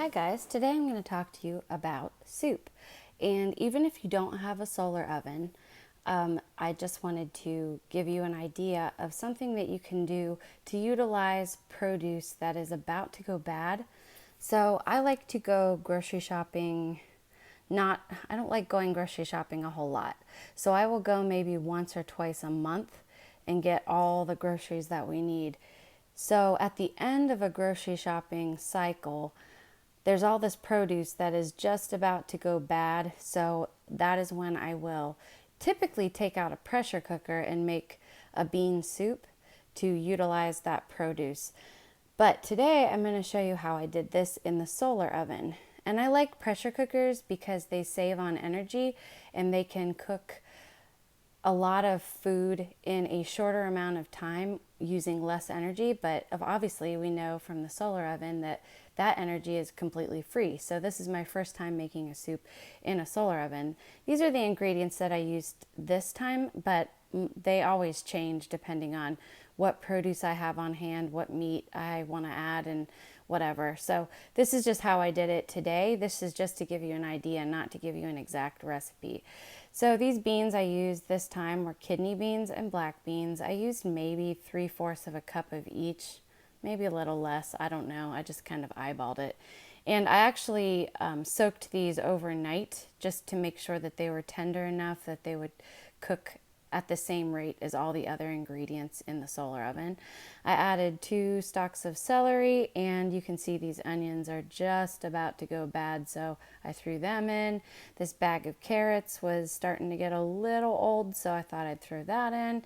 Hi guys, today I'm going to talk to you about soup. And even if you don't have a solar oven, I just wanted to give you an idea of something that you can do to utilize produce that is about to go bad. So I like to go grocery shopping. I don't like going grocery shopping a whole lot. So I will go maybe once or twice a month and get all the groceries that we need. So at the end of a grocery shopping cycle, there's all this produce that is just about to go bad. So that is when I will typically take out a pressure cooker and make a bean soup to utilize that produce. But today I'm going to show you how I did this in the solar oven. And I like pressure cookers because they save on energy and they can cook a lot of food in a shorter amount of time using less energy, but obviously we know from the solar oven that that energy is completely free. So this is my first time making a soup in a solar oven. These are the ingredients that I used this time, but they always change depending on what produce I have on hand, what meat I want to add, and whatever. So this is just how I did it today. This is just to give you an idea, not to give you an exact recipe. So these beans I used this time were kidney beans and black beans. I used maybe 3/4 of a cup of each, maybe a little less. I don't know. I just kind of eyeballed it. And I actually soaked these overnight just to make sure that they were tender enough that they would cook at the same rate as all the other ingredients in the solar oven. I added 2 stalks of celery, and you can see these onions are just about to go bad, so I threw them in. This bag of carrots was starting to get a little old, so I thought I'd throw that in.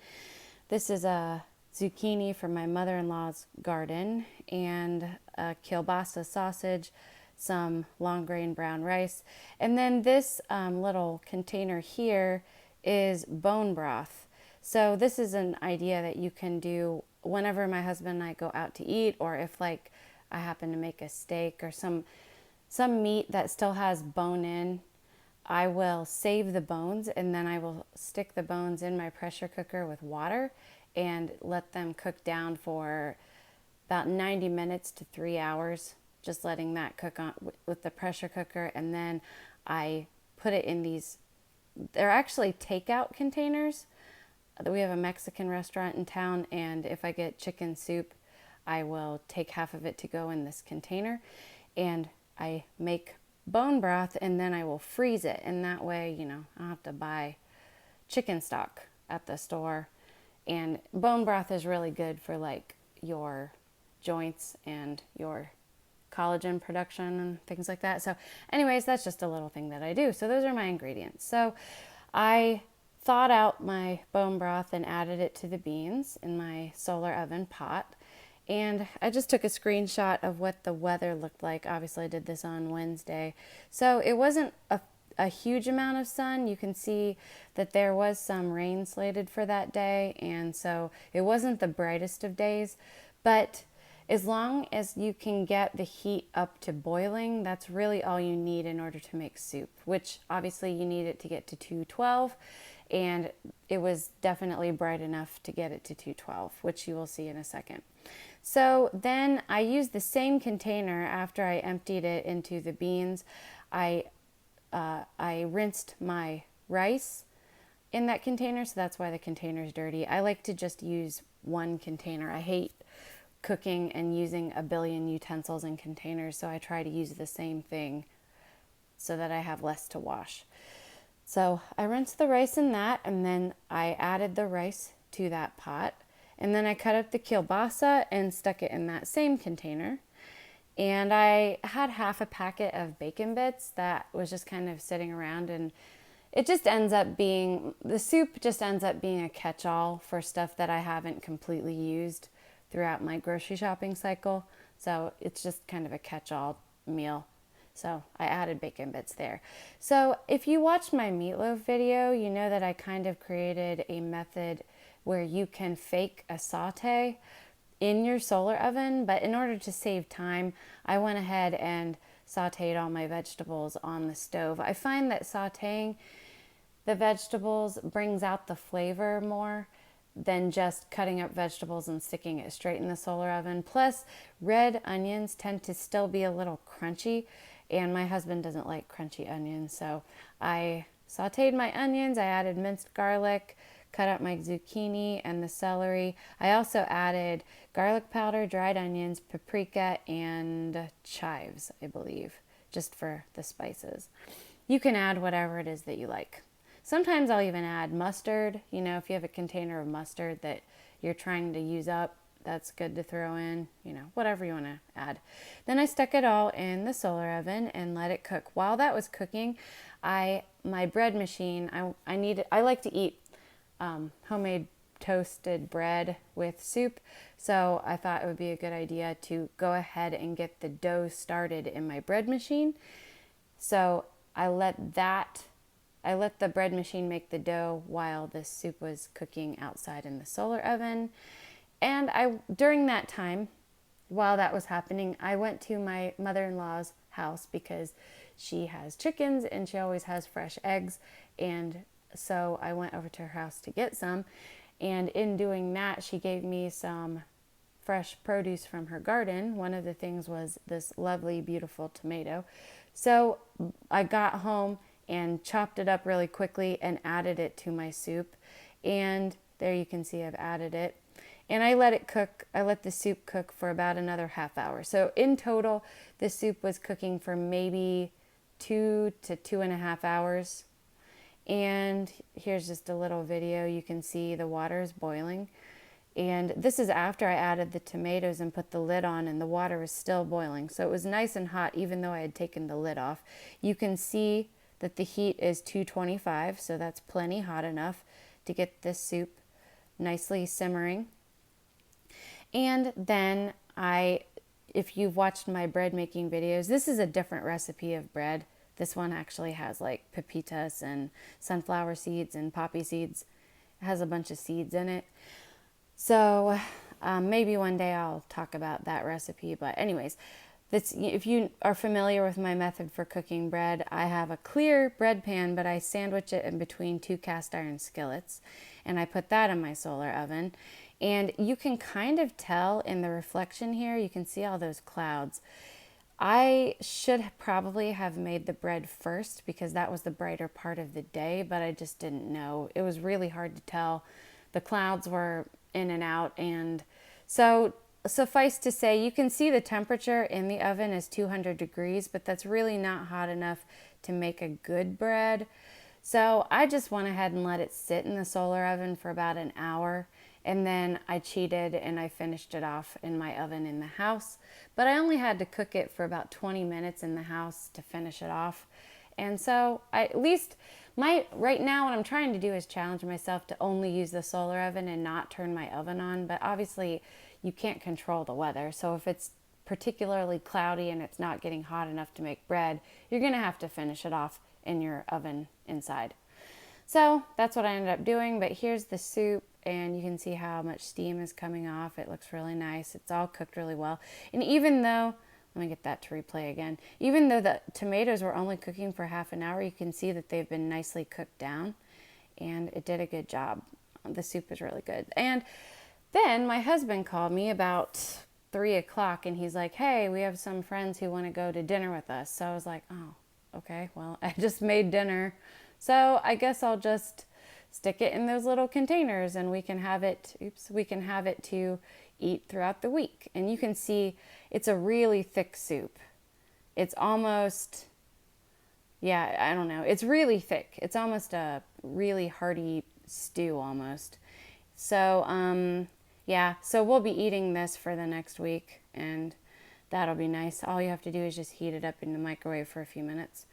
This is a zucchini from my mother-in-law's garden, and a kielbasa sausage, some long grain brown rice, and then this little container here is bone broth. So this is an idea that you can do whenever my husband and I go out to eat, or if like I happen to make a steak or some meat that still has bone in. I will save the bones and then I will stick the bones in my pressure cooker with water and let them cook down for about 90 minutes to 3 hours, just letting that cook on with the pressure cooker. And then I put it in these, they're actually takeout containers. We have a Mexican restaurant in town, and if I get chicken soup, I will take half of it to go in this container, and I make bone broth, and then I will freeze it, and that way, I don't have to buy chicken stock at the store. And bone broth is really good for like your joints and your collagen production and things like that. So anyways, that's just a little thing that I do. So those are my ingredients. So I thawed out my bone broth and added it to the beans in my solar oven pot. And I just took a screenshot of what the weather looked like. Obviously I did this on Wednesday. So it wasn't a huge amount of sun. You can see that there was some rain slated for that day, and so it wasn't the brightest of days, but as long as you can get the heat up to boiling, that's really all you need in order to make soup, which obviously you need it to get to 212, and it was definitely bright enough to get it to 212, which you will see in a second. So then I used the same container after I emptied it into the beans. I rinsed my rice in that container, so that's why the container is dirty. I like to just use one container. I hate cooking and using a billion utensils and containers, so I try to use the same thing so that I have less to wash. So I rinsed the rice in that, and then I added the rice to that pot, and then I cut up the kielbasa and stuck it in that same container. And I had half a packet of bacon bits that was just kind of sitting around, and it just ends up being, the soup just ends up being a catch-all for stuff that I haven't completely used throughout my grocery shopping cycle. So it's just kind of a catch-all meal. So I added bacon bits there. So if you watched my meatloaf video, you know that I kind of created a method where you can fake a saute in your solar oven, but in order to save time, I went ahead and sauteed all my vegetables on the stove. I find that sauteing the vegetables brings out the flavor more than just cutting up vegetables and sticking it straight in the solar oven. Plus, red onions tend to still be a little crunchy, and my husband doesn't like crunchy onions, so I sauteed my onions, I added minced garlic, cut up my zucchini and the celery. I also added garlic powder, dried onions, paprika, and chives, I believe, just for the spices. You can add whatever it is that you like. Sometimes I'll even add mustard. You know, if you have a container of mustard that you're trying to use up, that's good to throw in, you know, whatever you want to add. Then I stuck it all in the solar oven and let it cook. While that was cooking, my bread machine, I like to eat homemade toasted bread with soup. So I thought it would be a good idea to go ahead and get the dough started in my bread machine. So I let the bread machine make the dough while the soup was cooking outside in the solar oven. And during that time, while that was happening, I went to my mother-in-law's house because she has chickens and she always has fresh eggs. And so I went over to her house to get some. And in doing that, she gave me some fresh produce from her garden. One of the things was this lovely, beautiful tomato. So I got home and chopped it up really quickly and added it to my soup. And there you can see I've added it. And I let it cook. I let the soup cook for about another half hour. So in total, the soup was cooking for maybe 2 to 2.5 hours. And here's just a little video. You can see the water is boiling. And this is after I added the tomatoes and put the lid on, and the water was still boiling. So it was nice and hot even though I had taken the lid off. You can see that the heat is 225, so that's plenty hot enough to get this soup nicely simmering. And then if you've watched my bread making videos, this is a different recipe of bread. This one actually has like pepitas and sunflower seeds and poppy seeds. It has a bunch of seeds in it. So maybe one day I'll talk about that recipe. But anyways, if you are familiar with my method for cooking bread, I have a clear bread pan, but I sandwich it in between 2 cast iron skillets. And I put that in my solar oven. And you can kind of tell in the reflection here, you can see all those clouds. I should probably have made the bread first because that was the brighter part of the day, but I just didn't know. It was really hard to tell. The clouds were in and out, and so suffice to say, you can see the temperature in the oven is 200 degrees, but that's really not hot enough to make a good bread. So I just went ahead and let it sit in the solar oven for about an hour. And then I cheated and I finished it off in my oven in the house. But I only had to cook it for about 20 minutes in the house to finish it off. And so right now what I'm trying to do is challenge myself to only use the solar oven and not turn my oven on. But obviously you can't control the weather. So if it's particularly cloudy and it's not getting hot enough to make bread, you're going to have to finish it off in your oven inside. So that's what I ended up doing. But here's the soup. And you can see how much steam is coming off. It looks really nice. It's all cooked really well. And even though, let me get that to replay again. Even though the tomatoes were only cooking for half an hour, you can see that they've been nicely cooked down. And it did a good job. The soup is really good. And then my husband called me about 3 o'clock and he's like, hey, we have some friends who want to go to dinner with us. So I was like, oh, okay, well, I just made dinner. So I guess I'll just stick it in those little containers and we can have it to eat throughout the week. And you can see it's a really thick soup. It's almost, I don't know. It's really thick. It's almost a really hearty stew almost. So, so we'll be eating this for the next week and that'll be nice. All you have to do is just heat it up in the microwave for a few minutes.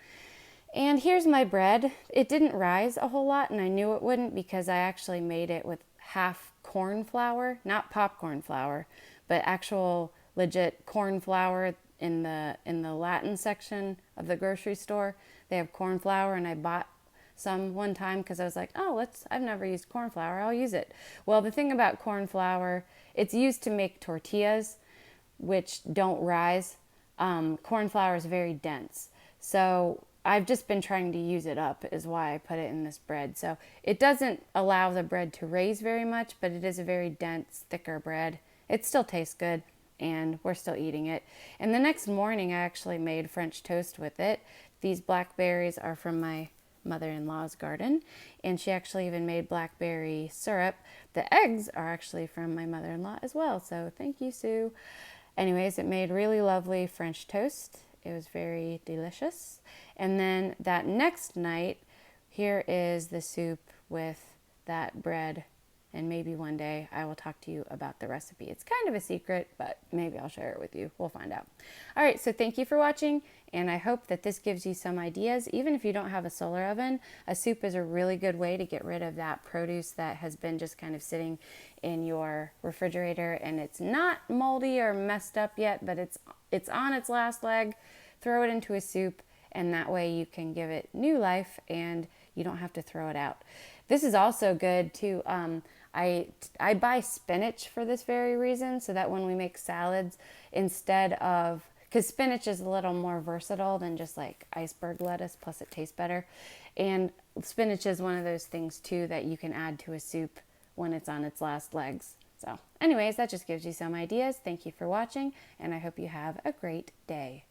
And here's my bread. It didn't rise a whole lot, and I knew it wouldn't because I actually made it with half corn flour, not popcorn flour, but actual legit corn flour in the Latin section of the grocery store. They have corn flour, and I bought some one time because I was like, I've never used corn flour, I'll use it. Well, the thing about corn flour, it's used to make tortillas, which don't rise. Corn flour is very dense. So I've just been trying to use it up is why I put it in this bread. So it doesn't allow the bread to raise very much, but it is a very dense, thicker bread. It still tastes good, and we're still eating it. And the next morning, I actually made French toast with it. These blackberries are from my mother-in-law's garden, and she actually even made blackberry syrup. The eggs are actually from my mother-in-law as well, so thank you, Sue. Anyways, it made really lovely French toast. It was very delicious. And then that next night, here is the soup with that bread. And maybe one day I will talk to you about the recipe. It's kind of a secret, but maybe I'll share it with you. We'll find out. All right, so thank you for watching, and I hope that this gives you some ideas. Even if you don't have a solar oven, a soup is a really good way to get rid of that produce that has been just kind of sitting in your refrigerator, and it's not moldy or messed up yet, but it's on its last leg. Throw it into a soup, and that way you can give it new life and you don't have to throw it out. This is also good too. I buy spinach for this very reason, so that when we make salads, instead of, because spinach is a little more versatile than just like iceberg lettuce, plus it tastes better. And spinach is one of those things too that you can add to a soup when it's on its last legs. So anyways, that just gives you some ideas. Thank you for watching, and I hope you have a great day.